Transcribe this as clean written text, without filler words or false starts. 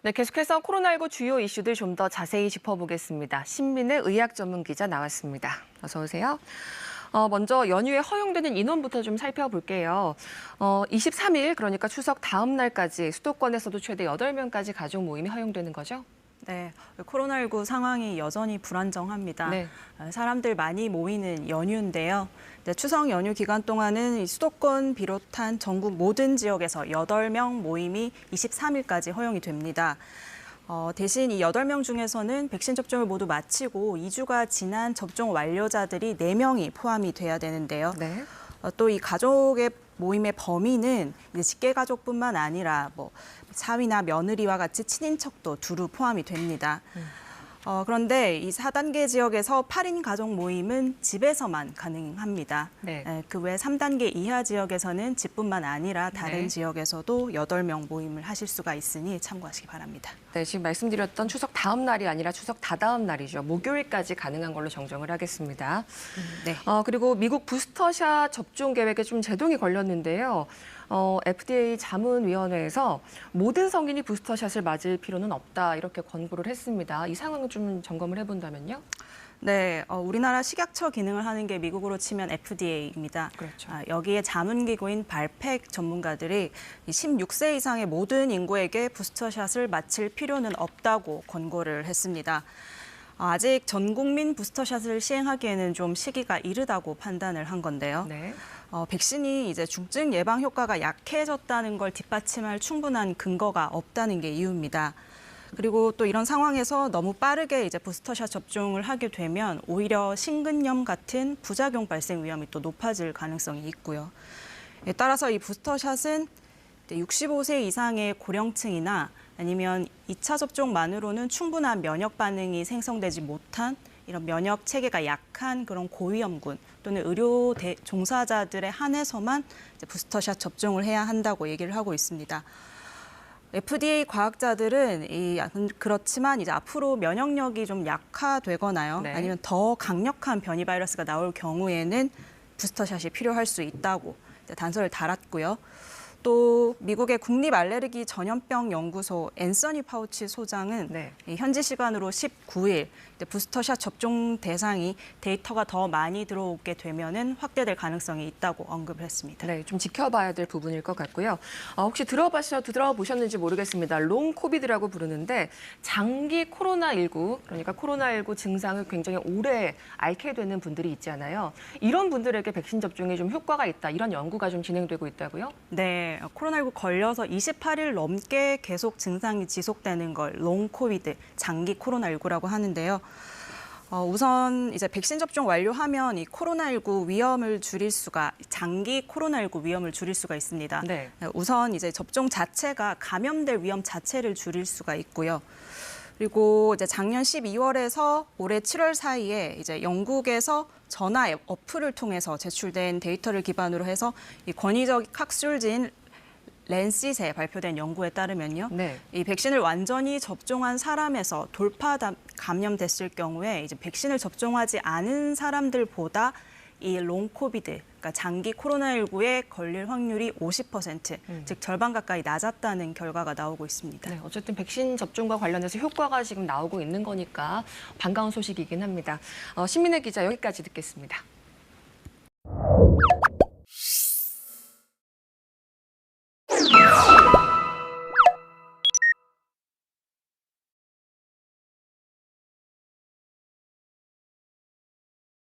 네, 계속해서 코로나19 주요 이슈들 좀 더 자세히 짚어보겠습니다. 신민의 의학 전문 기자 나왔습니다. 어서 오세요. 먼저 연휴에 허용되는 인원부터 좀 살펴볼게요. 23일, 그러니까 추석 다음 날까지 수도권에서도 최대 8명까지 가족 모임이 허용되는 거죠? 네, 코로나19 상황이 여전히 불안정합니다. 네. 사람들 많이 모이는 연휴인데요. 추석 연휴 기간 동안은 수도권 비롯한 전국 모든 지역에서 8명 모임이 23일까지 허용이 됩니다. 대신 이 8명 중에서는 백신 접종을 모두 마치고 2주가 지난 접종 완료자들이 4명이 포함이 돼야 되는데요. 네. 또 이 가족의 모임의 범위는 이제 직계 가족뿐만 아니라 사위나 며느리와 같이 친인척도 두루 포함이 됩니다. 그런데 이 4단계 지역에서 8인 가족 모임은 집에서만 가능합니다. 네. 그 외 3단계 이하 지역에서는 집뿐만 아니라 다른 네. 지역에서도 8명 모임을 하실 수가 있으니 참고하시기 바랍니다. 네, 지금 말씀드렸던 추석 다음 날이 아니라 추석 다다음 날이죠. 목요일까지 가능한 걸로 정정을 하겠습니다. 네. 그리고 미국 부스터샷 접종 계획에 좀 제동이 걸렸는데요. FDA 자문위원회에서 모든 성인이 부스터샷을 맞을 필요는 없다 이렇게 권고를 했습니다. 이 상황을 좀 점검을 해본다면요? 네, 우리나라 식약처 기능을 하는 게 미국으로 치면 FDA입니다. 그렇죠. 여기에 자문기구인 발팩 전문가들이 16세 이상의 모든 인구에게 부스터샷을 맞힐 필요는 없다고 권고를 했습니다. 아직 전 국민 부스터샷을 시행하기에는 좀 시기가 이르다고 판단을 한 건데요. 네. 백신이 이제 중증 예방 효과가 약해졌다는 걸 뒷받침할 충분한 근거가 없다는 게 이유입니다. 그리고 또 이런 상황에서 너무 빠르게 이제 부스터샷 접종을 하게 되면 오히려 심근염 같은 부작용 발생 위험이 또 높아질 가능성이 있고요. 따라서 이 부스터샷은 65세 이상의 고령층이나 아니면 2차 접종만으로는 충분한 면역 반응이 생성되지 못한 이런 면역 체계가 약한 그런 고위험군 또는 의료 종사자들에 한해서만 이제 부스터샷 접종을 해야 한다고 얘기를 하고 있습니다. FDA 과학자들은 그렇지만 이제 앞으로 면역력이 좀 약화되거나요, 네. 아니면 더 강력한 변이 바이러스가 나올 경우에는 부스터샷이 필요할 수 있다고 이제 단서를 달았고요. 또 미국의 국립 알레르기 전염병 연구소 앤서니 파우치 소장은 네. 현지 시간으로 19일 부스터샷 접종 대상이 데이터가 더 많이 들어오게 되면은 확대될 가능성이 있다고 언급을 했습니다. 네, 좀 지켜봐야 될 부분일 것 같고요. 혹시 들어보셨는지 모르겠습니다. 롱 코비드라고 부르는데 장기 코로나19, 그러니까 코로나19 증상을 굉장히 오래 앓게 되는 분들이 있잖아요. 이런 분들에게 백신 접종에 좀 효과가 있다, 이런 연구가 좀 진행되고 있다고요? 네, 코로나19 걸려서 28일 넘게 계속 증상이 지속되는 걸 롱 코비드, 장기 코로나19라고 하는데요. 우선 이제 백신 접종 완료하면 이 코로나19 위험을 줄일 수가, 장기 코로나19 위험을 줄일 수가 있습니다. 네. 우선 이제 접종 자체가 감염될 위험 자체를 줄일 수가 있고요. 그리고 이제 작년 12월에서 올해 7월 사이에 이제 영국에서 전화 어플을 통해서 제출된 데이터를 기반으로 해서 이 권위적 학술지인 랜싯에 발표된 연구에 따르면요. 네. 이 백신을 완전히 접종한 사람에서 돌파 감염됐을 경우에 이제 백신을 접종하지 않은 사람들보다 이 롱 코비드, 그러니까 장기 코로나19에 걸릴 확률이 50%, 즉 절반 가까이 낮았다는 결과가 나오고 있습니다. 네, 어쨌든 백신 접종과 관련해서 효과가 지금 나오고 있는 거니까 반가운 소식이긴 합니다. 신민혜 기자, 여기까지 듣겠습니다.